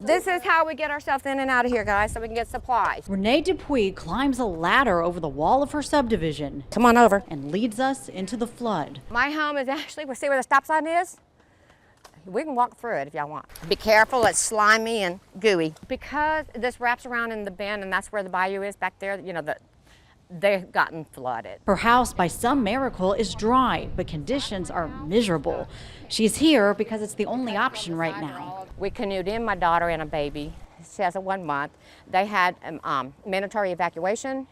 This is how we get ourselves in and out of here, guys, so we can get supplies. Renee Dupuy climbs a ladder over the wall of her subdivision. Come on over. And leads us into the flood. My home is actually, we'll see where the stop sign is? We can walk through it if y'all want. Be careful, it's slimy and gooey. Because this wraps around in the bend and that's where the bayou is back there, you know, they've gotten flooded. Her house, by some miracle, is dry, but conditions are miserable. She's here because it's the only option right now. We canoed in, my daughter and a baby. She has a 1 month. They had mandatory evacuation.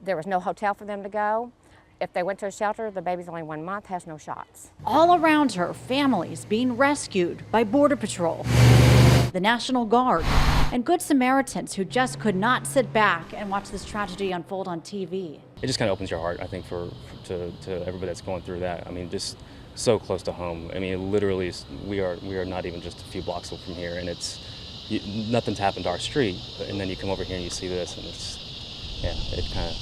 There was no hotel for them to go. If they went to a shelter, the baby's only 1 month, has no shots. All around her, families being rescued by Border Patrol, the National Guard, and Good Samaritans who just could not sit back and watch this tragedy unfold on TV. It just kind of opens your heart, I think, to everybody that's going through that. I mean, just so close to home. I mean, literally, we are not even just a few blocks from here, and nothing's happened to our street. And then you come over here and you see this, and it kind of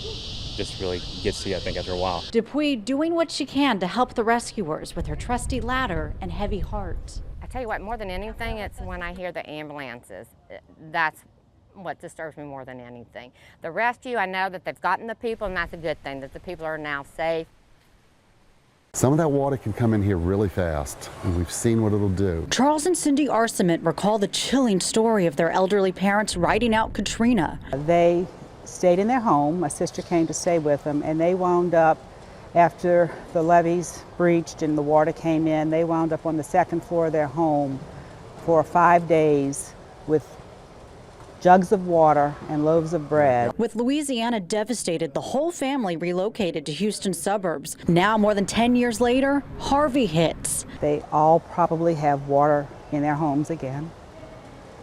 just really gets to you, I think, after a while. Dupuy doing what she can to help the rescuers with her trusty ladder and heavy heart. I tell you what, more than anything, it's when I hear the ambulances. That's what disturbs me more than anything. The rescue, I know that they've gotten the people, and that's a good thing, that the people are now safe. Some of that water can come in here really fast, and we've seen what it'll do. Charles and Cindy Arcement recall the chilling story of their elderly parents riding out Katrina. They stayed in their home. My sister came to stay with them, and they wound up, after the levees breached and the water came in, they wound up on the second floor of their home for 5 days with jugs of water and loaves of bread. With Louisiana devastated, the whole family relocated to Houston suburbs. Now, more than 10 years later, Harvey hits. They all probably have water in their homes again.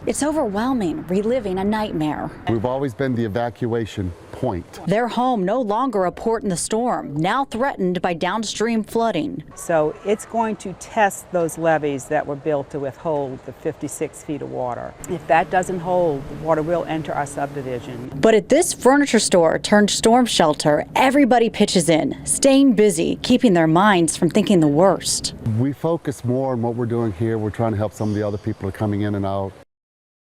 It's overwhelming, reliving a nightmare. We've always been the evacuation point. Their home no longer a port in the storm, now threatened by downstream flooding. So it's going to test those levees that were built to withhold the 56 feet of water. If that doesn't hold, the water will enter our subdivision. But at this furniture store turned storm shelter, everybody pitches in, staying busy, keeping their minds from thinking the worst. We focus more on what we're doing here. We're trying to help some of the other people that are coming in and out.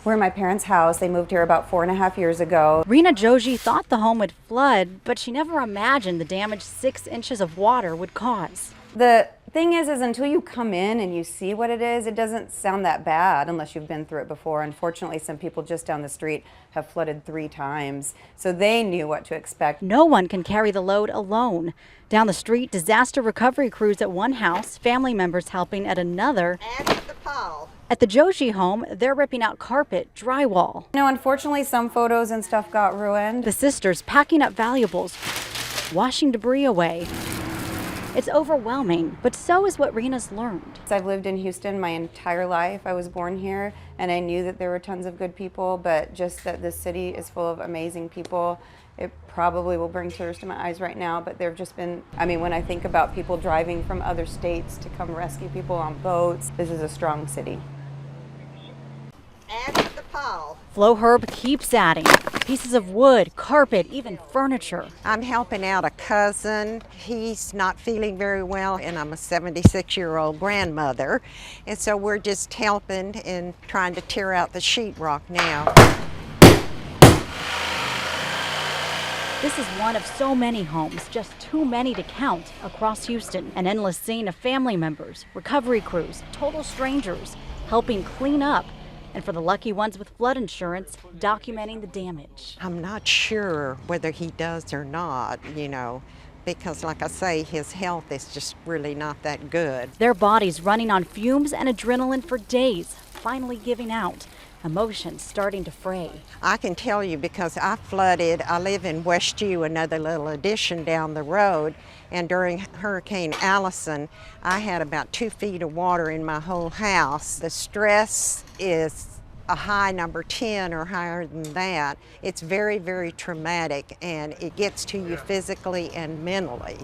We're in my parents' house. They moved here about 4.5 years ago. Rena Joji thought the home would flood, but she never imagined the damage 6 inches of water would cause. The thing is until you come in and you see what it is, it doesn't sound that bad unless you've been through it before. Unfortunately, some people just down the street have flooded 3 times, so they knew what to expect. No one can carry the load alone. Down the street, disaster recovery crews at one house, family members helping at another. At the Joji home, they're ripping out carpet, drywall. You know, unfortunately, some photos and stuff got ruined. The sisters packing up valuables, washing debris away. It's overwhelming, but so is what Rena's learned. I've lived in Houston my entire life. I was born here, and I knew that there were tons of good people, but just that this city is full of amazing people. It probably will bring tears to my eyes right now, but there have just been, I mean, when I think about people driving from other states to come rescue people on boats, this is a strong city. Add to the pile. Flo Herb keeps adding pieces of wood, carpet, even furniture. I'm helping out a cousin. He's not feeling very well, and I'm a 76-year-old grandmother. And so we're just helping and trying to tear out the sheetrock now. This is one of so many homes, just too many to count, across Houston. An endless scene of family members, recovery crews, total strangers, helping clean up. And for the lucky ones with flood insurance, documenting the damage. I'm not sure whether he does or not, you know, because like I say, his health is just really not that good. Their bodies running on fumes and adrenaline for days, finally giving out. Emotions starting to fray. I can tell you because I flooded. I live in Westview, another little addition down the road, and during Hurricane Allison, I had about 2 feet of water in my whole house. The stress is a high number 10 or higher than that. It's very, very traumatic, and it gets to you physically and mentally.